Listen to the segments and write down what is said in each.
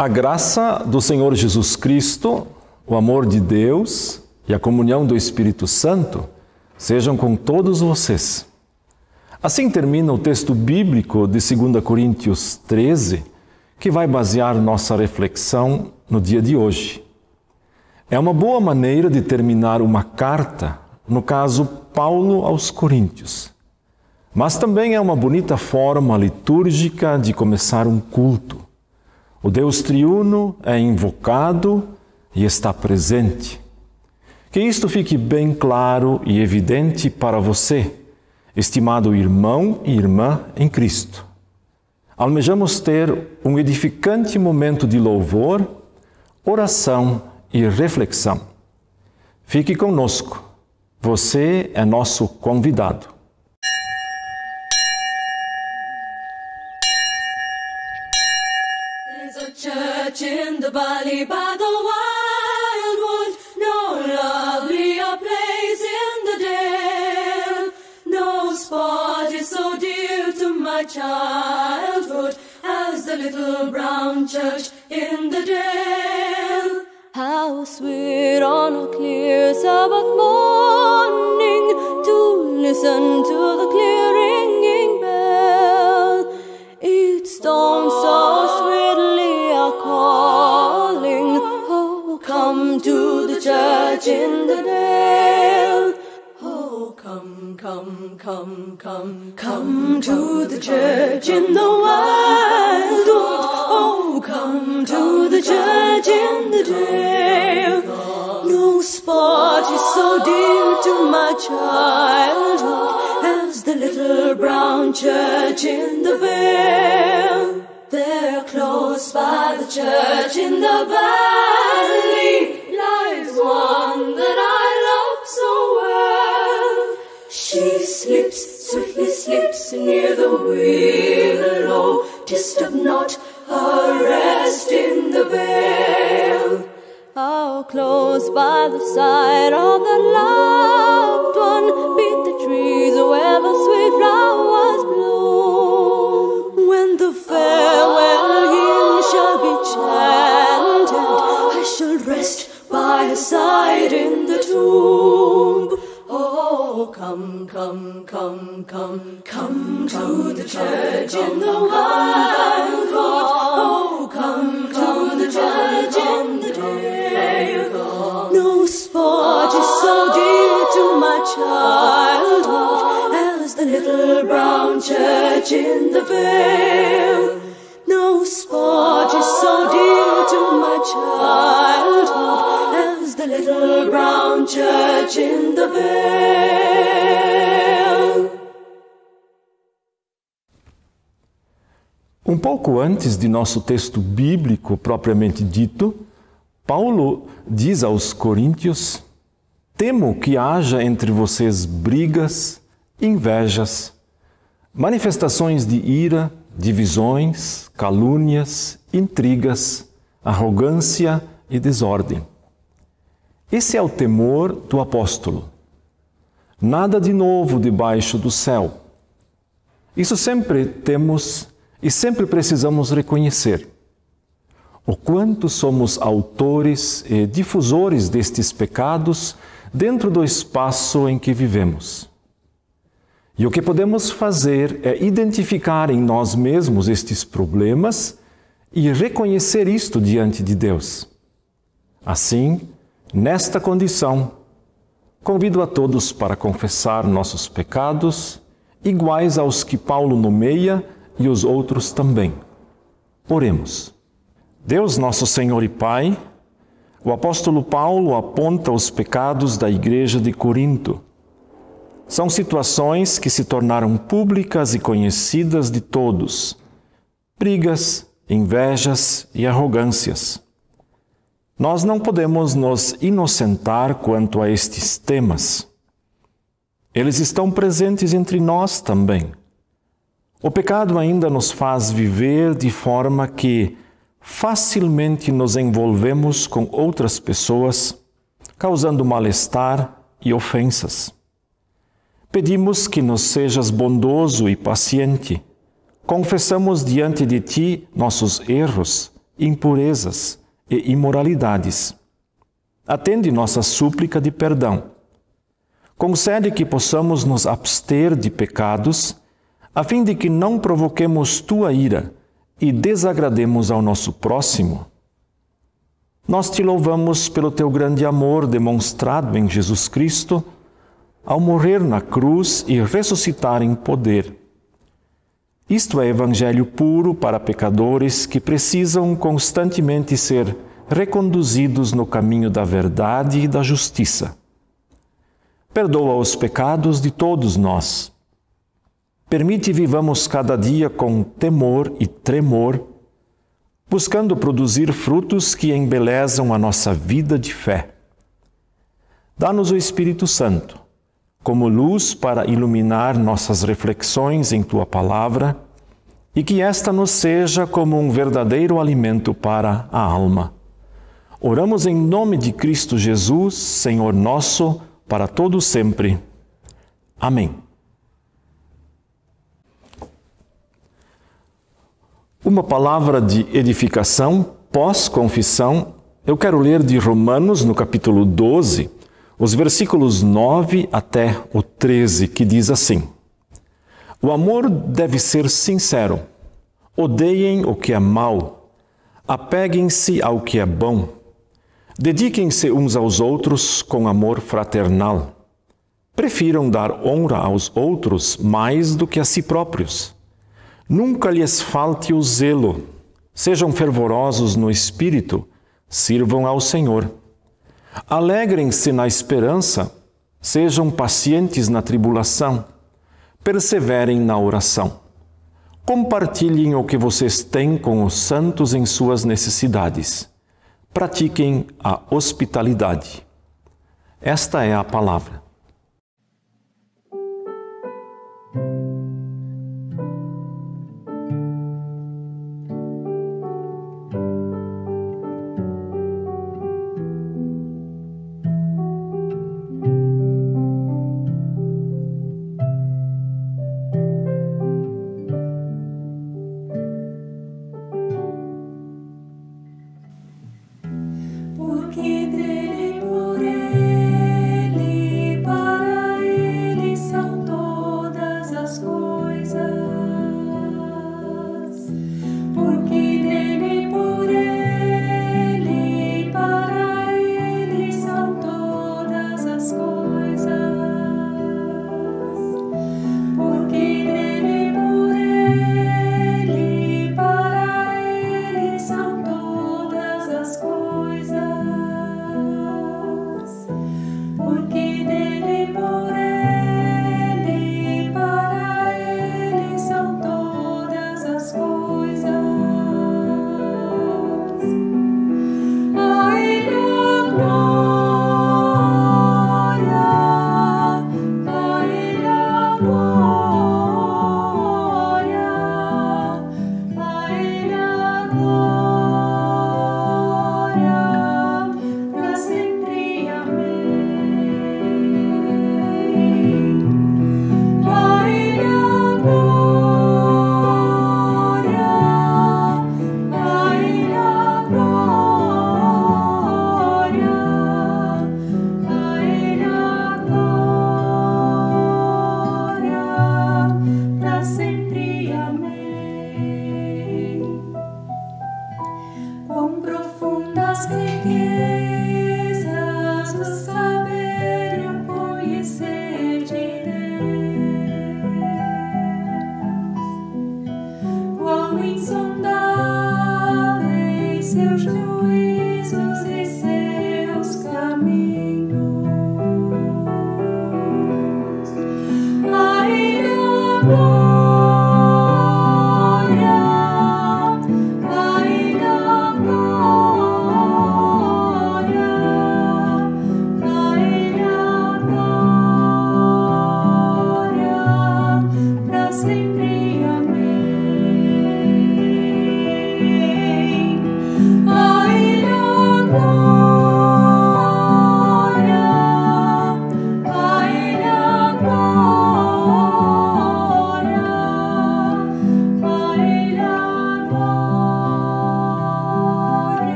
A graça do Senhor Jesus Cristo, o amor de Deus e a comunhão do Espírito Santo sejam com todos vocês. Assim termina o texto bíblico de 2 Coríntios 13, que vai basear nossa reflexão no dia de hoje. É uma boa maneira de terminar uma carta, no caso, Paulo aos Coríntios. Mas também é uma bonita forma litúrgica de começar um culto. O Deus triuno é invocado e está presente. Que isto fique bem claro e evidente para você, estimado irmão e irmã em Cristo. Almejamos ter um edificante momento de louvor, oração e reflexão. Fique conosco. Você é nosso convidado. Church in the valley by the wildwood, no lovelier place in the dale. No spot is so dear to my childhood as the little brown church in the dale. How sweet on a clear Sabbath morning to listen to the clear ringing bell. Each stone so sweetly calling, oh, come to the church in the dale. Oh, come, come, come, come, come to the church in the wildwood. Oh, come to the church in the dale. No spot is so dear to my childhood as the little brown church in the vale. There close by the church in the valley lies one that I love so well. She slips, swiftly slips near the willow. Disturb not her rest in the vale. How close by the side of the loved one beat the trees where the sweet flowers bloom. When the farewell hymn shall be chanted, I shall rest by her side in the tomb. Oh, come, come, come, come, come to the church in the wildwood. Oh, come to the church in the dale. No spot is so dear to my childhood as the little brown church in the vale. No spot is so dear to my childhood as the little brown church in the vale. Um pouco antes de nosso texto bíblico propriamente dito, Paulo diz aos Coríntios: Temo que haja entre vocês brigas, invejas, manifestações de ira, divisões, calúnias, intrigas, arrogância e desordem. Esse é o temor do apóstolo. Nada de novo debaixo do céu. Isso sempre temos e sempre precisamos reconhecer. O quanto somos autores e difusores destes pecados dentro do espaço em que vivemos. E o que podemos fazer é identificar em nós mesmos estes problemas e reconhecer isto diante de Deus. Assim, nesta condição, convido a todos para confessar nossos pecados, iguais aos que Paulo nomeia e os outros também. Oremos. Deus, nosso Senhor e Pai, o apóstolo Paulo aponta os pecados da igreja de Corinto. São situações que se tornaram públicas e conhecidas de todos. Brigas, invejas e arrogâncias. Nós não podemos nos inocentar quanto a estes temas. Eles estão presentes entre nós também. O pecado ainda nos faz viver de forma que facilmente nos envolvemos com outras pessoas, causando mal-estar e ofensas. Pedimos que nos sejas bondoso e paciente. Confessamos diante de Ti nossos erros, impurezas e imoralidades. Atende nossa súplica de perdão. Concede que possamos nos abster de pecados, a fim de que não provoquemos Tua ira e desagrademos ao nosso próximo. Nós Te louvamos pelo Teu grande amor demonstrado em Jesus Cristo, ao morrer na cruz e ressuscitar em poder. Isto é evangelho puro para pecadores que precisam constantemente ser reconduzidos no caminho da verdade e da justiça. Perdoa os pecados de todos nós. Permite vivamos cada dia com temor e tremor, buscando produzir frutos que embelezam a nossa vida de fé. Dá-nos o Espírito Santo, como luz para iluminar nossas reflexões em Tua Palavra, e que esta nos seja como um verdadeiro alimento para a alma. Oramos em nome de Cristo Jesus, Senhor nosso, para todo sempre. Amém. Uma palavra de edificação, pós-confissão, eu quero ler de Romanos, no capítulo 12, os versículos 9 até o 13, que diz assim: O amor deve ser sincero. Odeiem o que é mau. Apeguem-se ao que é bom. Dediquem-se uns aos outros com amor fraternal. Prefiram dar honra aos outros mais do que a si próprios. Nunca lhes falte o zelo. Sejam fervorosos no espírito. Sirvam ao Senhor. Alegrem-se na esperança, sejam pacientes na tribulação, perseverem na oração. Compartilhem o que vocês têm com os santos em suas necessidades. Pratiquem a hospitalidade. Esta é a palavra. Por chiedere por Eli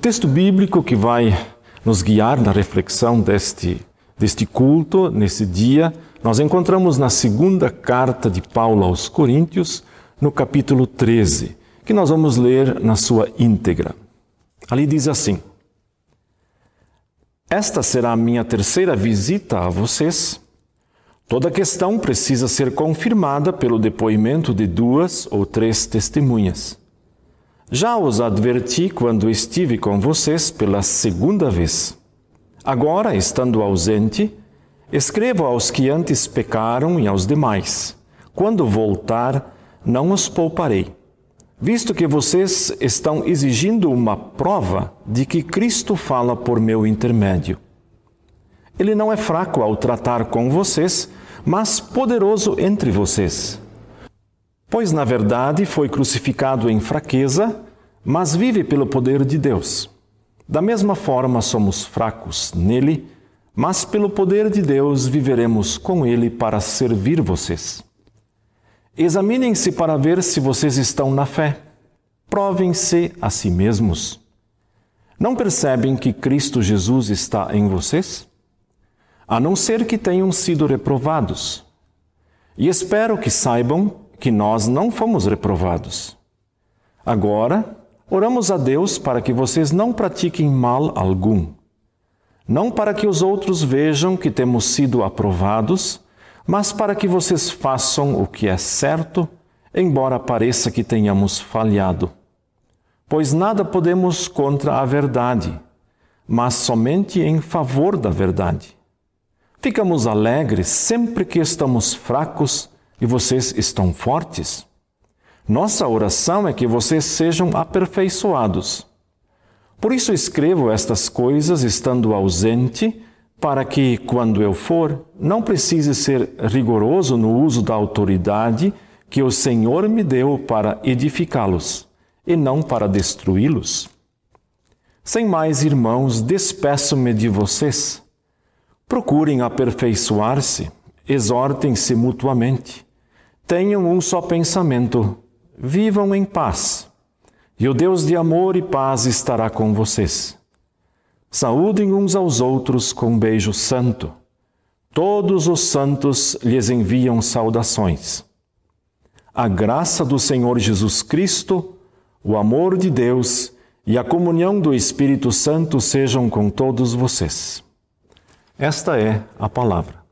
texto bíblico que vai nos guiar na reflexão deste culto, nesse dia, nós encontramos na segunda carta de Paulo aos Coríntios, no capítulo 13, que nós vamos ler na sua íntegra. Ali diz assim: esta será a minha terceira visita a vocês. Toda questão precisa ser confirmada pelo depoimento de 2 ou 3 testemunhas. Já os adverti quando estive com vocês pela segunda vez. Agora, estando ausente, escrevo aos que antes pecaram e aos demais. Quando voltar, não os pouparei, visto que vocês estão exigindo uma prova de que Cristo fala por meu intermédio. Ele não é fraco ao tratar com vocês, mas poderoso entre vocês. Pois, na verdade, foi crucificado em fraqueza, mas vive pelo poder de Deus. Da mesma forma, somos fracos nele, mas pelo poder de Deus viveremos com ele para servir vocês. Examinem-se para ver se vocês estão na fé. Provem-se a si mesmos. Não percebem que Cristo Jesus está em vocês? A não ser que tenham sido reprovados. E espero que saibam que nós não fomos reprovados. Agora, oramos a Deus para que vocês não pratiquem mal algum. Não para que os outros vejam que temos sido aprovados, mas para que vocês façam o que é certo, embora pareça que tenhamos falhado. Pois nada podemos contra a verdade, mas somente em favor da verdade. Ficamos alegres sempre que estamos fracos e vocês estão fortes. Nossa oração é que vocês sejam aperfeiçoados. Por isso escrevo estas coisas estando ausente, para que, quando eu for, não precise ser rigoroso no uso da autoridade que o Senhor me deu para edificá-los, e não para destruí-los. Sem mais, irmãos, despeço-me de vocês. Procurem aperfeiçoar-se, exortem-se mutuamente. Tenham um só pensamento, vivam em paz. E o Deus de amor e paz estará com vocês. Saúdem uns aos outros com um beijo santo. Todos os santos lhes enviam saudações. A graça do Senhor Jesus Cristo, o amor de Deus e a comunhão do Espírito Santo sejam com todos vocês. Esta é a palavra.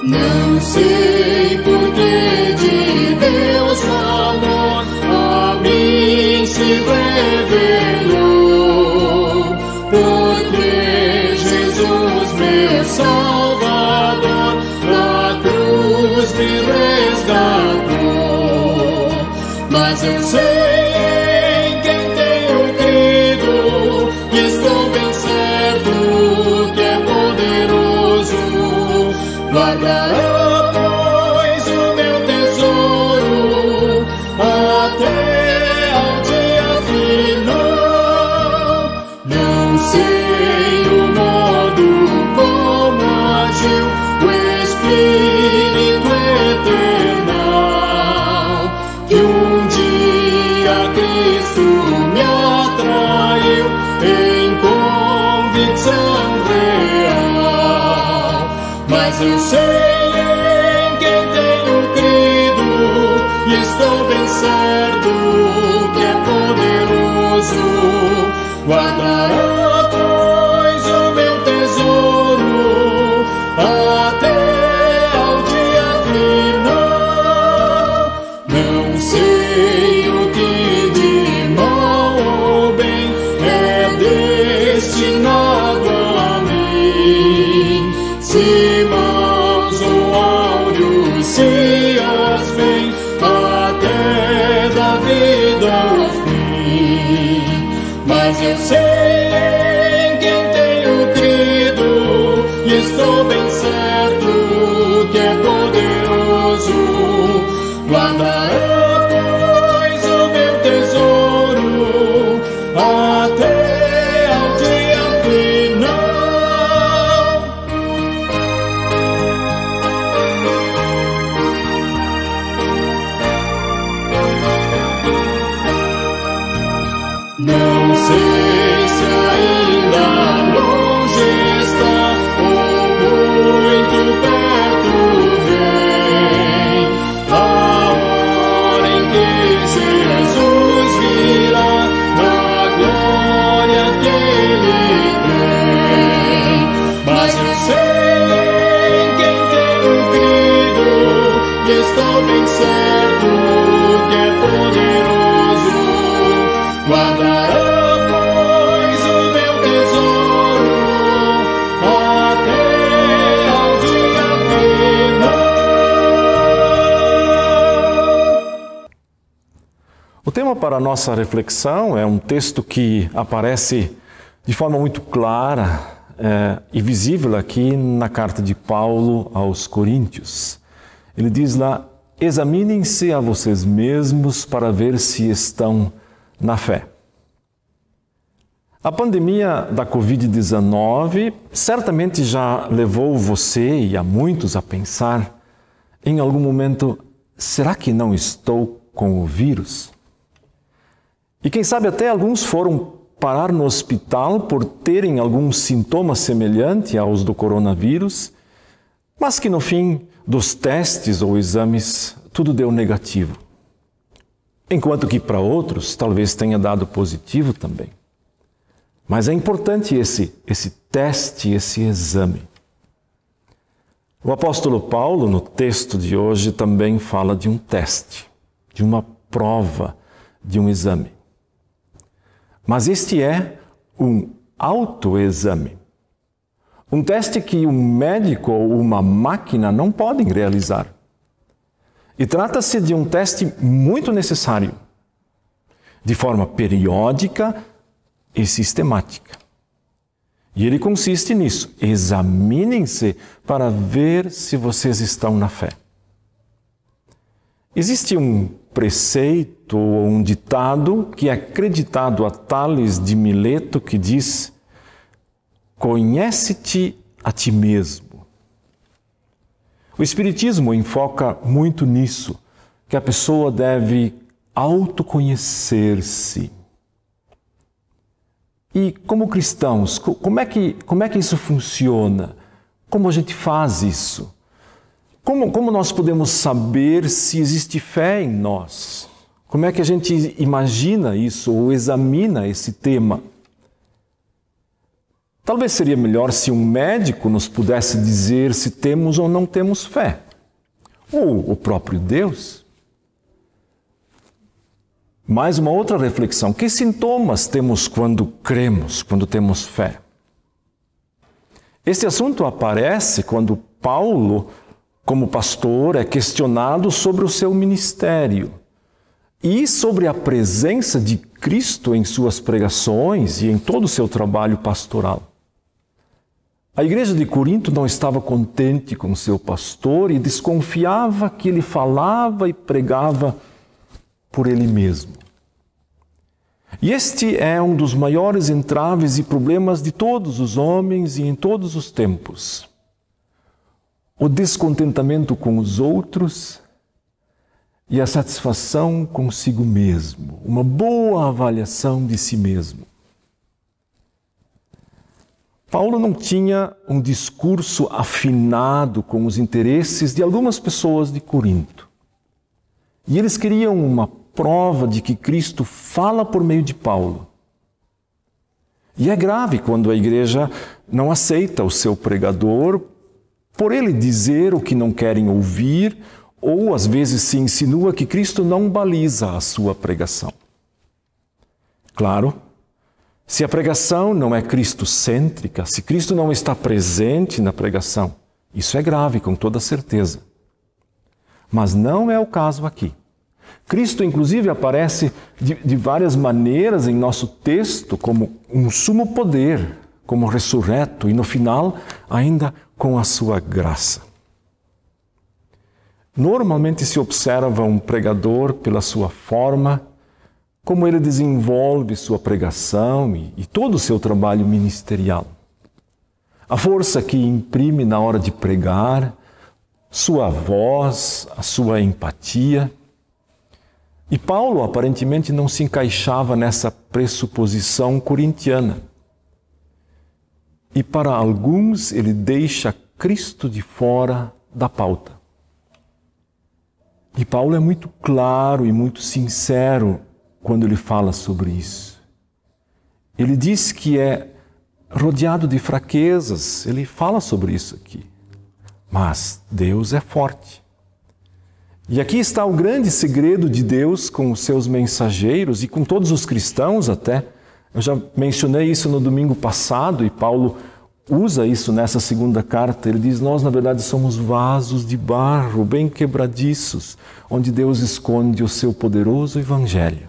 Não sei por que de Deus o amor a mim se revelou, porque Jesus, meu Salvador, na cruz me resgatou. Mas eu sei em quem tenho crido, e estou bem certo que é poderoso. Guardará, pois, o meu tesouro até ao dia final. Não sei o modo como agiu o Espírito eternal, que um dia Cristo me atraiu em convicção real. Mas eu sei em quem tenho crido, e estou bem certo que é poderoso. Guardará, pois, o meu tesouro até ao dia final. Não sei o que de mal ou bem é destinado a mim. Se mãos ou áureos se as vêm até da vida ao fim. Mas eu sei em quem tenho crido, e estou bem certo que é poderoso. Guardará, Não sei se ainda longe está ou muito perto vem a hora em que Jesus virá na glória que Ele tem. Mas eu sei em quem tenho crido e estou bem certo que é poderoso. Guardará, pois, o meu tesouro até ao dia final. O tema para a nossa reflexão é um texto que aparece de forma muito clara e visível aqui na carta de Paulo aos Coríntios. Ele diz lá: examinem-se a vocês mesmos para ver se estão na fé. A pandemia da Covid-19 certamente já levou você e a muitos a pensar em algum momento: será que não estou com o vírus? E quem sabe até alguns foram parar no hospital por terem algum sintoma semelhante aos do coronavírus, mas que no fim dos testes ou exames tudo deu negativo. Enquanto que para outros talvez tenha dado positivo também. Mas é importante esse teste, esse exame. O apóstolo Paulo, no texto de hoje, também fala de um teste, de uma prova, de um exame. Mas este é um autoexame. Um teste que um médico ou uma máquina não podem realizar. E trata-se de um teste muito necessário, de forma periódica e sistemática. E ele consiste nisso: examinem-se para ver se vocês estão na fé. Existe um preceito ou um ditado que é acreditado a Tales de Mileto que diz: conhece-te a ti mesmo. O Espiritismo enfoca muito nisso, que a pessoa deve autoconhecer-se. E como cristãos, como é que isso funciona? Como a gente faz isso? Como nós podemos saber se existe fé em nós? Como é que a gente imagina isso ou examina esse tema? Talvez seria melhor se um médico nos pudesse dizer se temos ou não temos fé. Ou o próprio Deus. Mais uma outra reflexão: que sintomas temos quando cremos, quando temos fé? Esse assunto aparece quando Paulo, como pastor, é questionado sobre o seu ministério e sobre a presença de Cristo em suas pregações e em todo o seu trabalho pastoral. A igreja de Corinto não estava contente com seu pastor e desconfiava que ele falava e pregava por ele mesmo. E este é um dos maiores entraves e problemas de todos os homens e em todos os tempos. O descontentamento com os outros e a satisfação consigo mesmo, uma boa avaliação de si mesmo. Paulo não tinha um discurso afinado com os interesses de algumas pessoas de Corinto. E eles queriam uma prova de que Cristo fala por meio de Paulo. E é grave quando a igreja não aceita o seu pregador por ele dizer o que não querem ouvir, ou às vezes se insinua que Cristo não baliza a sua pregação. Claro, se a pregação não é cristocêntrica, se Cristo não está presente na pregação, isso é grave, com toda certeza. Mas não é o caso aqui. Cristo, inclusive, aparece de várias maneiras em nosso texto como um sumo poder, como ressurreto, e no final, ainda com a sua graça. Normalmente se observa um pregador pela sua forma, como ele desenvolve sua pregação e todo o seu trabalho ministerial. A força que imprime na hora de pregar, sua voz, a sua empatia. E Paulo aparentemente não se encaixava nessa pressuposição corintiana. E para alguns ele deixa Cristo de fora da pauta. E Paulo é muito claro e muito sincero quando ele fala sobre isso. Ele diz que é rodeado de fraquezas, ele fala sobre isso aqui. Mas Deus é forte. E aqui está o grande segredo de Deus com os seus mensageiros e com todos os cristãos até. Eu já mencionei isso no domingo passado e Paulo usa isso nessa segunda carta. Ele diz, nós na verdade somos vasos de barro, bem quebradiços, onde Deus esconde o seu poderoso evangelho.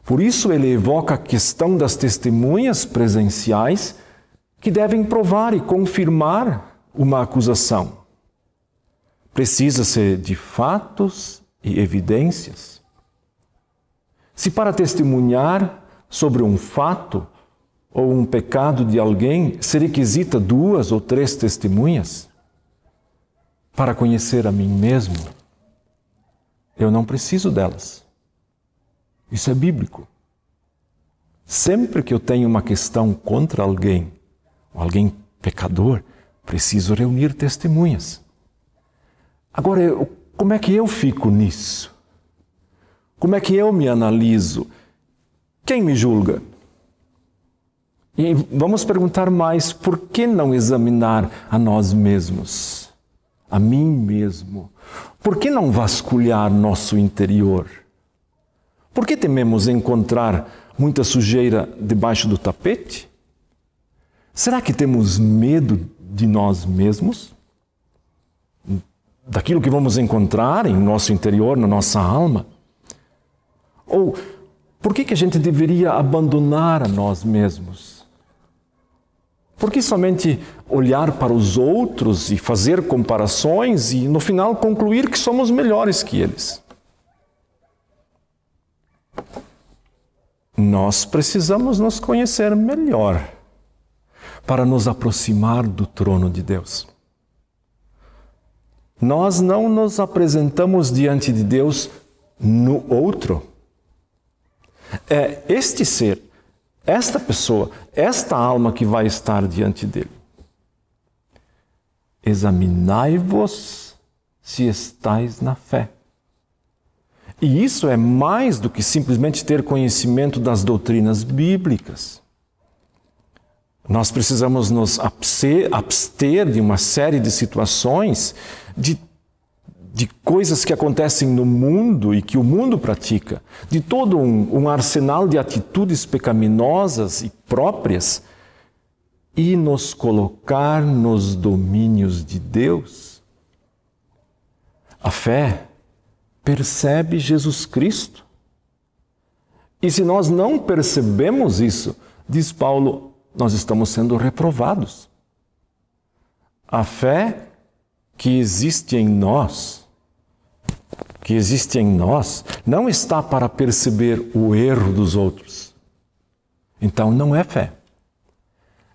Por isso ele evoca a questão das testemunhas presenciais que devem provar e confirmar uma acusação. Precisa-se de fatos e evidências. Se para testemunhar sobre um fato ou um pecado de alguém se requisita 2 ou 3 testemunhas, para conhecer a mim mesmo, eu não preciso delas. Isso é bíblico. Sempre que eu tenho uma questão contra alguém, ou alguém pecador, preciso reunir testemunhas. Agora, como é que eu fico nisso? Como é que eu me analiso? Quem me julga? E vamos perguntar mais, por que não examinar a nós mesmos? A mim mesmo? Por que não vasculhar nosso interior? Por que tememos encontrar muita sujeira debaixo do tapete? Será que temos medo de nós mesmos? Daquilo que vamos encontrar em nosso interior, na nossa alma? Ou por que a gente deveria abandonar a nós mesmos? Por que somente olhar para os outros e fazer comparações e no final concluir que somos melhores que eles? Nós precisamos nos conhecer melhor para nos aproximar do trono de Deus. Nós não nos apresentamos diante de Deus no outro. É este ser, esta pessoa, esta alma que vai estar diante dele. Examinai-vos se estais na fé. E isso é mais do que simplesmente ter conhecimento das doutrinas bíblicas. Nós precisamos nos abster de uma série de situações, de coisas que acontecem no mundo e que o mundo pratica, de todo um arsenal de atitudes pecaminosas e próprias, e nos colocar nos domínios de Deus. A fé percebe Jesus Cristo. E se nós não percebemos isso, diz Paulo, nós estamos sendo reprovados. A fé que existe em nós, não está para perceber o erro dos outros. Então não é fé.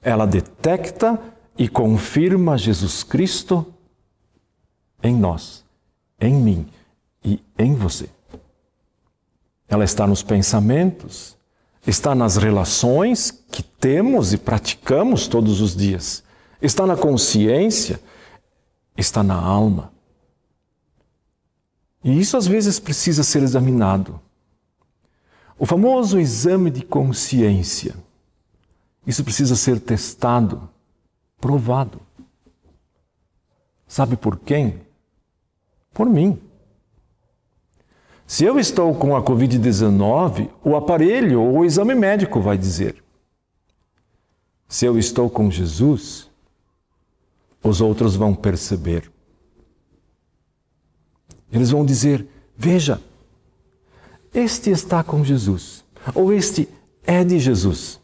Ela detecta e confirma Jesus Cristo em nós, em mim e em você. Ela está nos pensamentos, está nas relações que temos e praticamos todos os dias, está na consciência, está na alma. E isso às vezes precisa ser examinado. O famoso exame de consciência. Isso precisa ser testado, provado. Sabe por quem? Por mim. Se eu estou com a Covid-19, o aparelho ou o exame médico vai dizer. Se eu estou com Jesus, os outros vão perceber. Eles vão dizer, veja, este está com Jesus, ou este é de Jesus.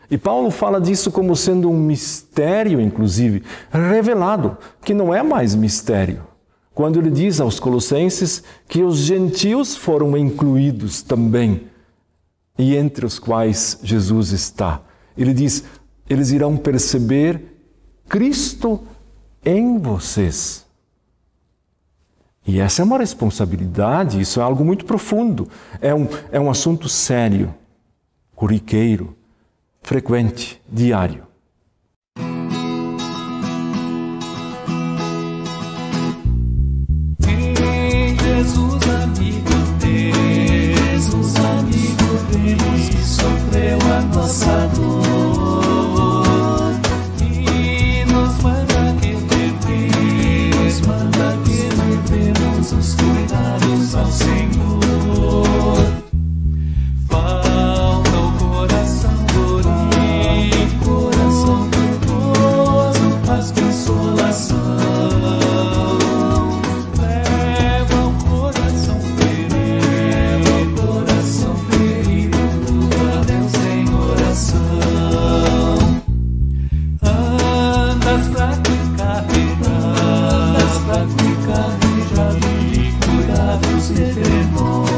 E Paulo fala disso como sendo um mistério, inclusive, revelado, que não é mais mistério. Quando ele diz aos Colossenses que os gentios foram incluídos também, e entre os quais Jesus está. Ele diz, eles irão perceber Cristo em vocês. E essa é uma responsabilidade, isso é algo muito profundo. É um assunto sério, corriqueiro, frequente, diário. Em Jesus, amigo Deus, que sofreu a nossa dor e nos manda que levemos os cuidados ao Senhor. Falta o coração dorido, coração perdoso, faz consolação. Leva o coração ferido, a Deus em oração. Andas fraco e carregado de cuidados de temor.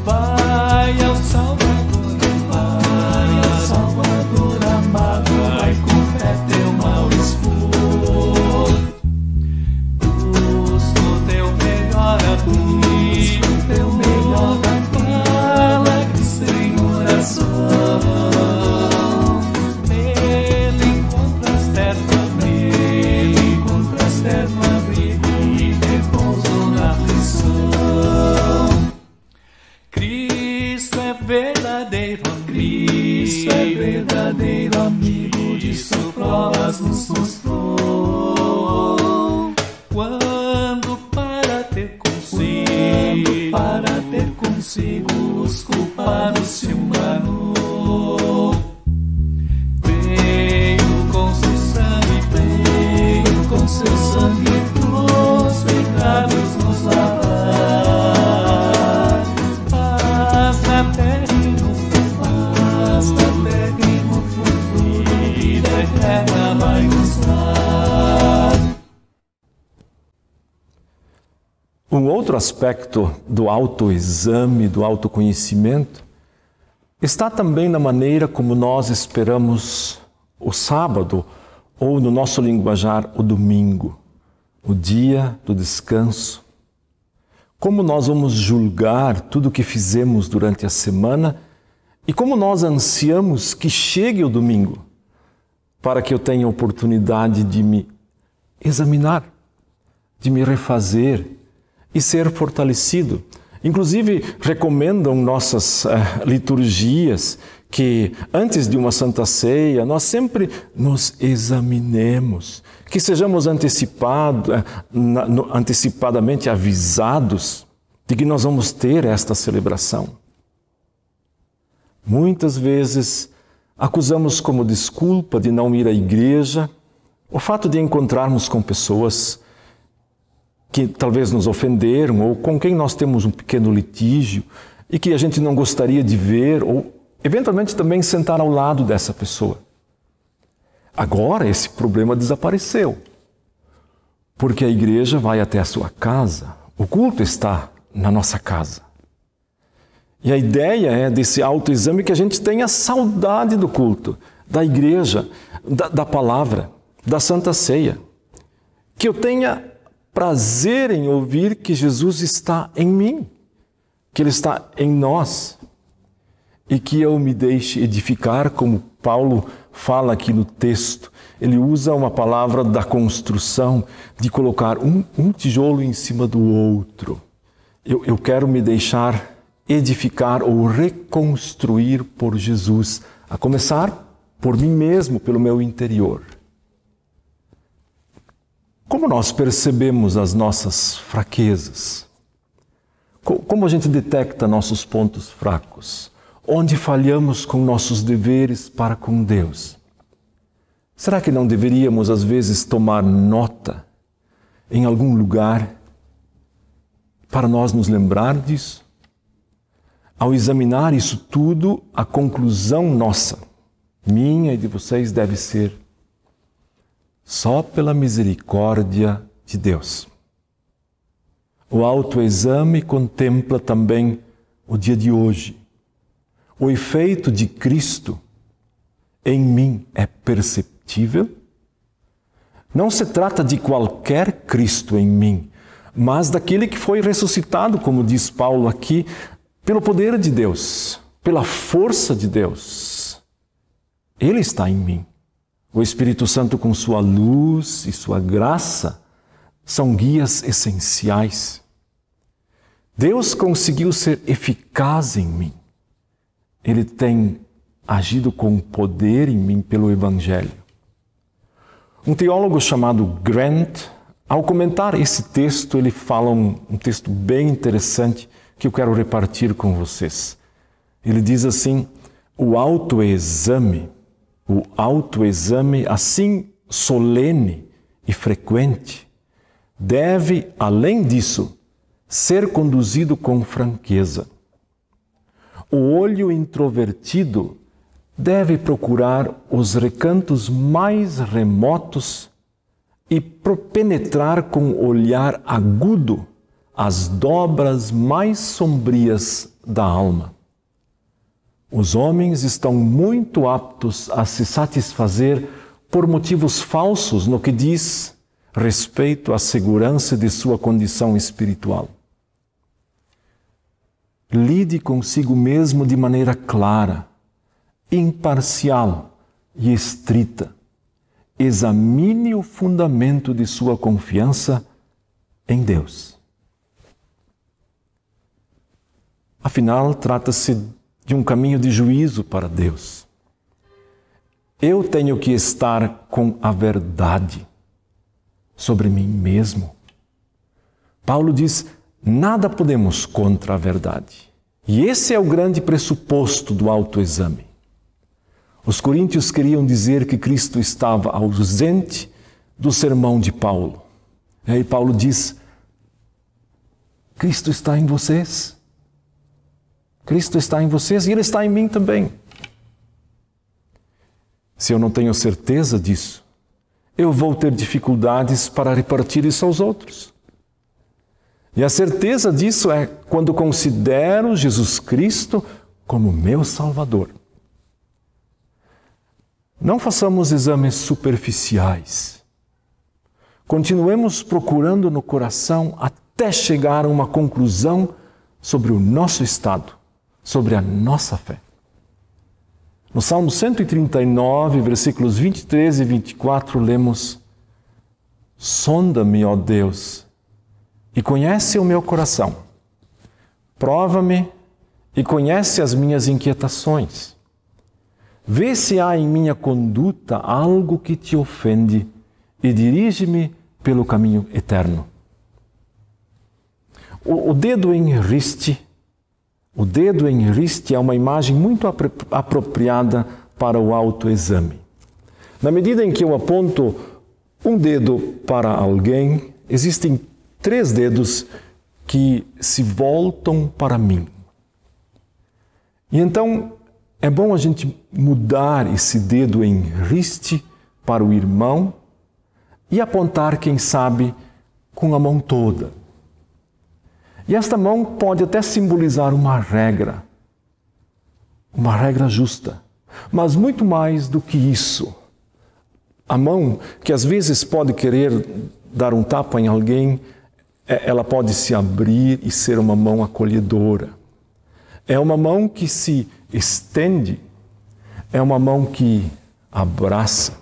Vai ao Salvador amado, vai com fé teu mal expor. Busca o teu melhor fala que sem oração nele encontras terno abrigo e repouso na aflição. Cristo é verdadeiro amigo, disso provas nos mostrou. Quando para ter consigo os culpados se enganou, veio com seu sangue dos pecados nos lavar. Paz na terra e no futuro, vida eterna vai nos dar. Um outro aspecto do autoexame, do autoconhecimento, está também na maneira como nós esperamos o sábado, ou no nosso linguajar, o domingo, o dia do descanso. Como nós vamos julgar tudo o que fizemos durante a semana e como nós ansiamos que chegue o domingo, para que eu tenha a oportunidade de me examinar, de me refazer e ser fortalecido. Inclusive, recomendam nossas liturgias que antes de uma Santa Ceia nós sempre nos examinemos, que sejamos antecipadamente avisados de que nós vamos ter esta celebração. Muitas vezes acusamos como desculpa de não ir à igreja o fato de encontrarmos com pessoas que talvez nos ofenderam ou com quem nós temos um pequeno litígio e que a gente não gostaria de ver ou, eventualmente, também sentar ao lado dessa pessoa. Agora esse problema desapareceu, porque a igreja vai até a sua casa, o culto está na nossa casa. E a ideia é desse autoexame que a gente tenha saudade do culto, da igreja, da palavra, da Santa Ceia. Que eu tenha prazer em ouvir que Jesus está em mim, que Ele está em nós e que eu me deixe edificar, como Paulo fala aqui no texto. Ele usa uma palavra da construção, de colocar um tijolo em cima do outro. Eu quero me deixar edificar ou reconstruir por Jesus, a começar por mim mesmo, pelo meu interior. Como nós percebemos as nossas fraquezas? Como a gente detecta nossos pontos fracos? Onde falhamos com nossos deveres para com Deus? Será que não deveríamos, às vezes, tomar nota em algum lugar para nós nos lembrar disso? Ao examinar isso tudo, a conclusão nossa, minha e de vocês, deve ser: só pela misericórdia de Deus. O autoexame contempla também o dia de hoje. O efeito de Cristo em mim é perceptível? Não se trata de qualquer Cristo em mim, mas daquele que foi ressuscitado, como diz Paulo aqui, pelo poder de Deus, pela força de Deus. Ele está em mim. O Espírito Santo, com sua luz e sua graça, são guias essenciais. Deus conseguiu ser eficaz em mim. Ele tem agido com poder em mim pelo Evangelho. Um teólogo chamado Grant, ao comentar esse texto, ele fala um texto bem interessante que eu quero repartir com vocês. Ele diz assim: o autoexame assim solene e frequente, deve, além disso, ser conduzido com franqueza. O olho introvertido deve procurar os recantos mais remotos e penetrar com olhar agudo as dobras mais sombrias da alma. Os homens estão muito aptos a se satisfazer por motivos falsos no que diz respeito à segurança de sua condição espiritual. Lide consigo mesmo de maneira clara, imparcial e estrita. Examine o fundamento de sua confiança em Deus. Afinal, trata-se de um caminho de juízo para Deus. Eu tenho que estar com a verdade sobre mim mesmo. Paulo diz: nada podemos contra a verdade. E esse é o grande pressuposto do autoexame. Os coríntios queriam dizer que Cristo estava ausente do sermão de Paulo. E aí Paulo diz: Cristo está em vocês. Cristo está em vocês e Ele está em mim também. Se eu não tenho certeza disso, eu vou ter dificuldades para repartir isso aos outros. E a certeza disso é quando considero Jesus Cristo como meu Salvador. Não façamos exames superficiais. Continuemos procurando no coração até chegar a uma conclusão sobre o nosso estado, sobre a nossa fé. No Salmo 139, versículos 23 e 24, lemos: sonda-me, ó Deus, e conhece o meu coração. Prova-me e conhece as minhas inquietações. Vê se há em minha conduta algo que te ofende e dirige-me pelo caminho eterno. O dedo em riste é uma imagem muito apropriada para o autoexame. Na medida em que eu aponto um dedo para alguém, existem 3 dedos que se voltam para mim. E então é bom a gente mudar esse dedo em riste para o irmão e apontar, quem sabe, com a mão toda. E esta mão pode até simbolizar uma regra justa, mas muito mais do que isso. A mão, que às vezes pode querer dar um tapa em alguém, ela pode se abrir e ser uma mão acolhedora. É uma mão que se estende, é uma mão que abraça.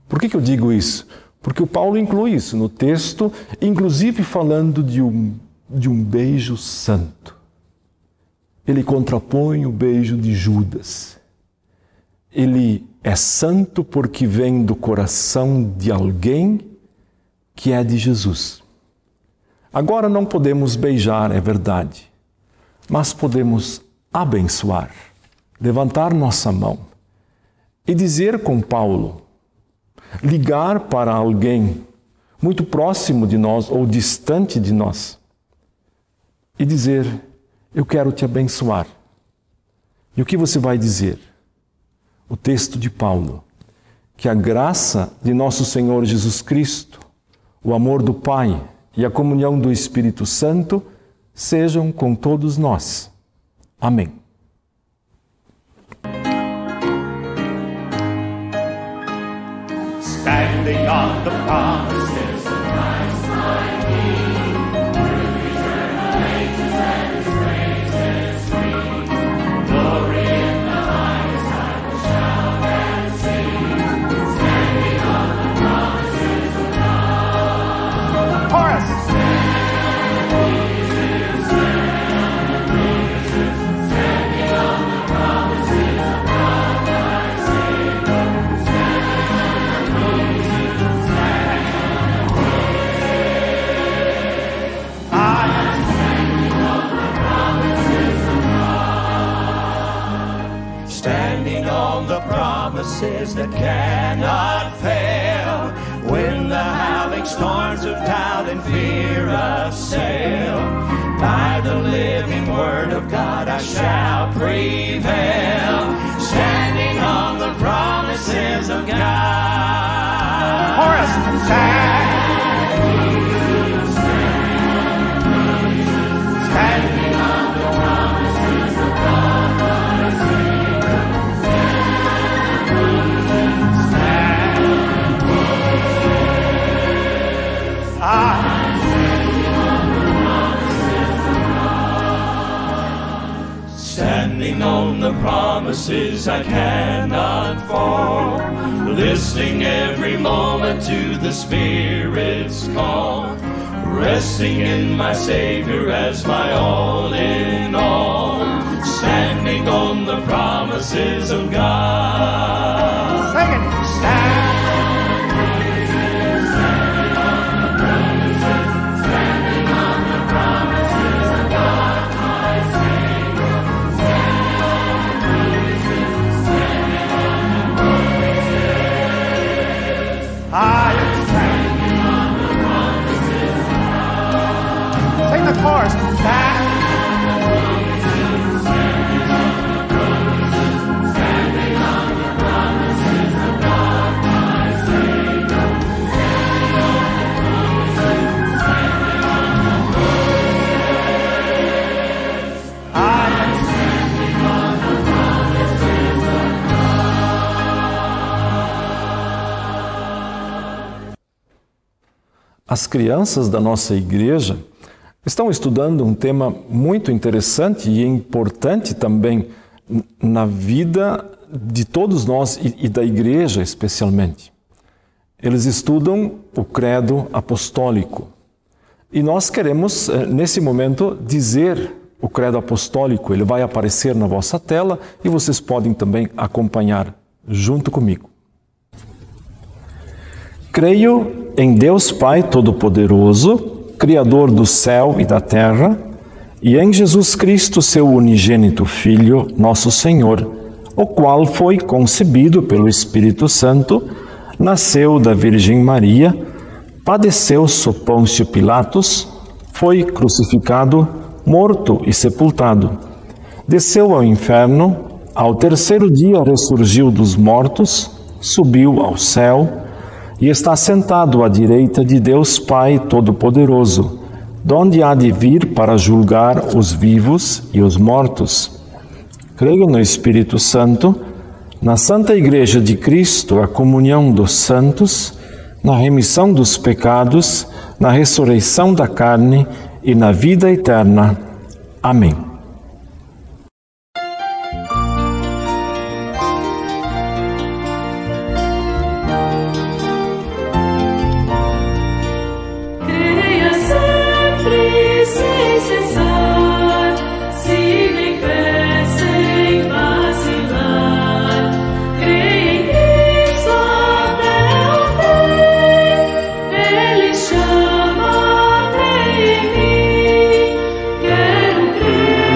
Por que eu digo isso? Porque o Paulo inclui isso no texto, inclusive falando de um beijo santo. Ele contrapõe o beijo de Judas. Ele é santo porque vem do coração de alguém que é de Jesus. Agora não podemos beijar, é verdade, mas podemos abençoar, levantar nossa mão e dizer com Paulo, ligar para alguém muito próximo de nós ou distante de nós e dizer: eu quero te abençoar. E o que você vai dizer? O texto de Paulo: que a graça de nosso Senhor Jesus Cristo, o amor do Pai e a comunhão do Espírito Santo sejam com todos nós. Amém. Stand standing on the promises of Christ my King. Through eternal ages let His praises ring. Glory in the highest I will shout and sing, standing on the promises of God. Chorus! Standing on the promises that cannot fail, when the howling storms of doubt and fear assail, by the living word of God I shall prevail, standing on the promises of God. Chorus! Standing on the promises of God. Standing on the promises I cannot fall, listening every moment to the Spirit's call, resting in my Savior as my all in all, standing on the promises of God. Sing it! Stand. I am standing on the promises of God. Sing the chorus. Standing on the promises of God, my Savior. Standing on the promises, standing on the promises. I am standing on the promises of As crianças da nossa igreja estão estudando um tema muito interessante e importante também na vida de todos nós e da igreja especialmente. Eles estudam o credo apostólico. E nós queremos, nesse momento, dizer o credo apostólico. Ele vai aparecer na vossa tela e vocês podem também acompanhar junto comigo. Creio em Deus Pai Todo-Poderoso, Criador do céu e da terra, e em Jesus Cristo, seu unigênito Filho, nosso Senhor, o qual foi concebido pelo Espírito Santo, nasceu da Virgem Maria, padeceu sob Pôncio Pilatos, foi crucificado, morto e sepultado. Desceu ao inferno, ao terceiro dia ressurgiu dos mortos, subiu ao céu, e está sentado à direita de Deus Pai Todo-Poderoso, donde há de vir para julgar os vivos e os mortos. Creio no Espírito Santo, na Santa Igreja de Cristo, a comunhão dos santos, na remissão dos pecados, na ressurreição da carne e na vida eterna. Amém. Chama, crê em mim, quero crer.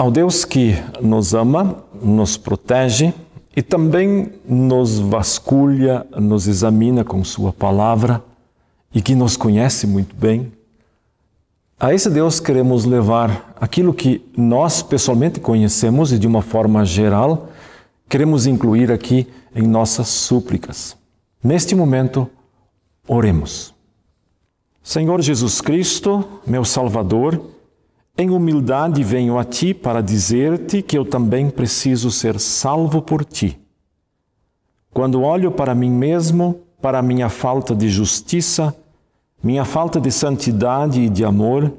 ao Deus que nos ama, nos protege e também nos vasculha, nos examina com sua palavra e que nos conhece muito bem, a esse Deus queremos levar aquilo que nós pessoalmente conhecemos e de uma forma geral queremos incluir aqui em nossas súplicas. Neste momento, oremos. Senhor Jesus Cristo, meu Salvador, em humildade venho a Ti para dizer-te que eu também preciso ser salvo por Ti. Quando olho para mim mesmo, para a minha falta de justiça, minha falta de santidade e de amor,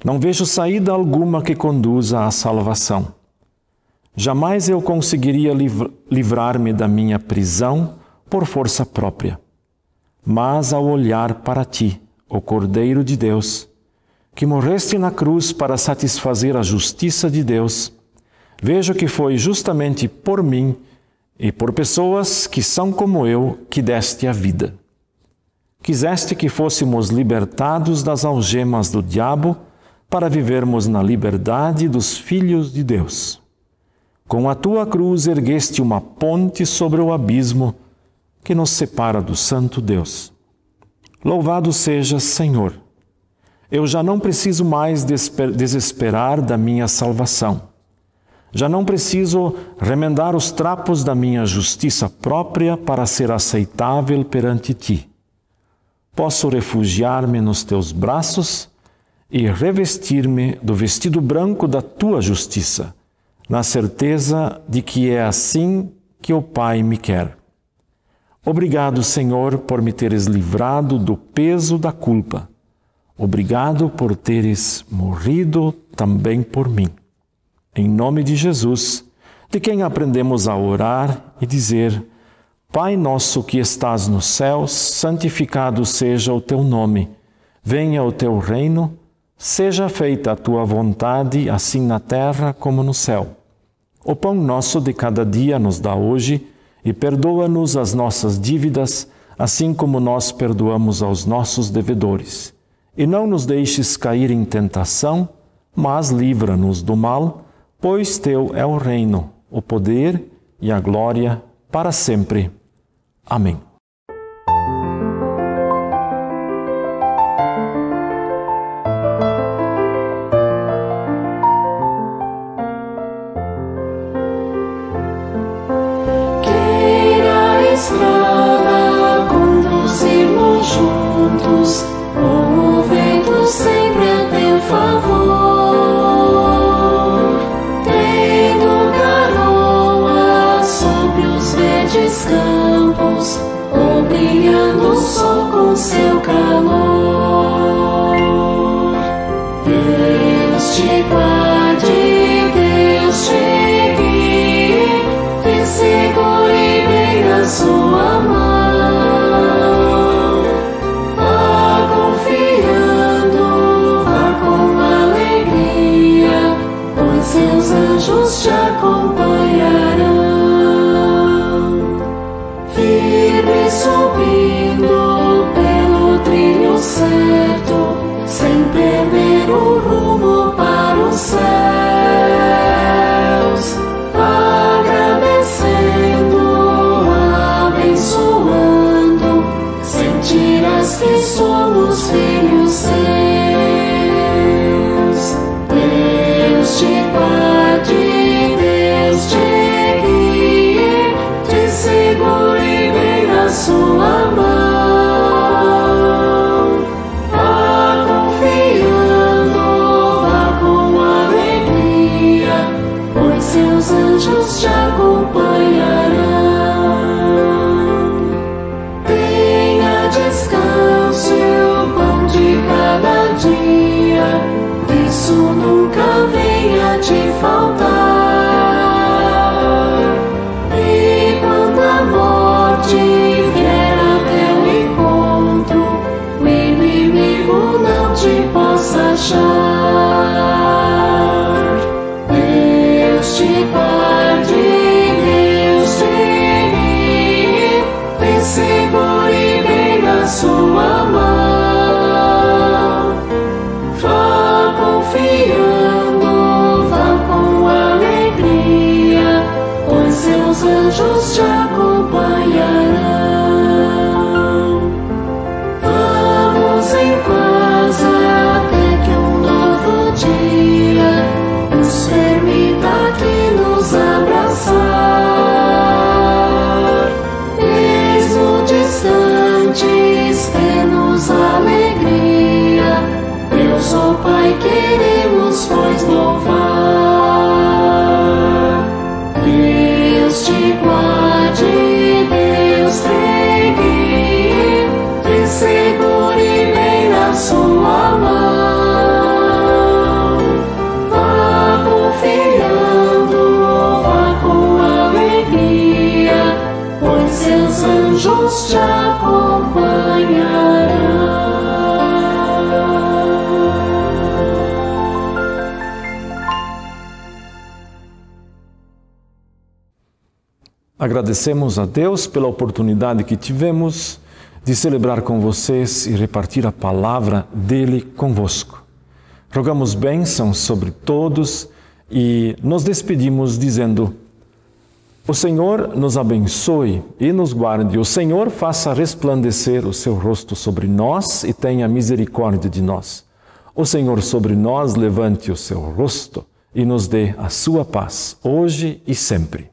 não vejo saída alguma que conduza à salvação. Jamais eu conseguiria livrar-me da minha prisão por força própria. Mas ao olhar para Ti, o Cordeiro de Deus, que morreste na cruz para satisfazer a justiça de Deus, vejo que foi justamente por mim e por pessoas que são como eu que deste a vida. Quiseste que fôssemos libertados das algemas do diabo para vivermos na liberdade dos filhos de Deus. Com a Tua cruz ergueste uma ponte sobre o abismo que nos separa do Santo Deus. Louvado sejas, Senhor! Eu já não preciso mais desesperar da minha salvação. Já não preciso remendar os trapos da minha justiça própria para ser aceitável perante Ti. Posso refugiar-me nos Teus braços e revestir-me do vestido branco da Tua justiça, na certeza de que é assim que o Pai me quer. Obrigado, Senhor, por me teres livrado do peso da culpa. Obrigado por teres morrido também por mim. Em nome de Jesus, de quem aprendemos a orar e dizer: Pai nosso que estás nos céus, santificado seja o Teu nome. Venha o Teu reino, seja feita a Tua vontade, assim na terra como no céu. O pão nosso de cada dia nos dá hoje e perdoa-nos as nossas dívidas, assim como nós perdoamos aos nossos devedores. E não nos deixes cair em tentação, mas livra-nos do mal, pois Teu é o reino, o poder e a glória para sempre. Amém. Queira a estrada conduzir-nos juntos, com o vento sempre a teu favor, tendo garoa sobre os verdes campos, ou brilhando o sol com seu calor. Deus te guarde, Deus te guie, te segure bem na sua mão. Vá confiando, vá com alegria, pois seus anjos te acompanharão. Firme subindo pelo trilho certo, sem perder o rumo para os céus, agradecendo, abençoando, sentirás que somos filhos seus. Deus te guarde, Deus te guie, te segure bem na sua mão. Vá confiando, vá com alegria, pois seus anjos te acompanharão. Tenha descanso e o pão de cada dia, isso nunca venha te faltar. E quando a morte vier ao teu encontro, o inimigo não te possa achar. Deus te guarde, vida que nos abraçar. Mesmo distantes, dê-nos alegria. Deus, ó Pai, queremos, pois, louvar. Deus te guarde, Deus te guie, te segure bem na sua mão. Vá confiando, vá com alegria, pois seus anjos te acompanharão. Agradecemos a Deus pela oportunidade que tivemos de celebrar com vocês e repartir a palavra dele convosco. Rogamos bênção sobre todos e nos despedimos dizendo: o Senhor nos abençoe e nos guarde. O Senhor faça resplandecer o seu rosto sobre nós e tenha misericórdia de nós. O Senhor sobre nós levante o seu rosto e nos dê a sua paz, hoje e sempre.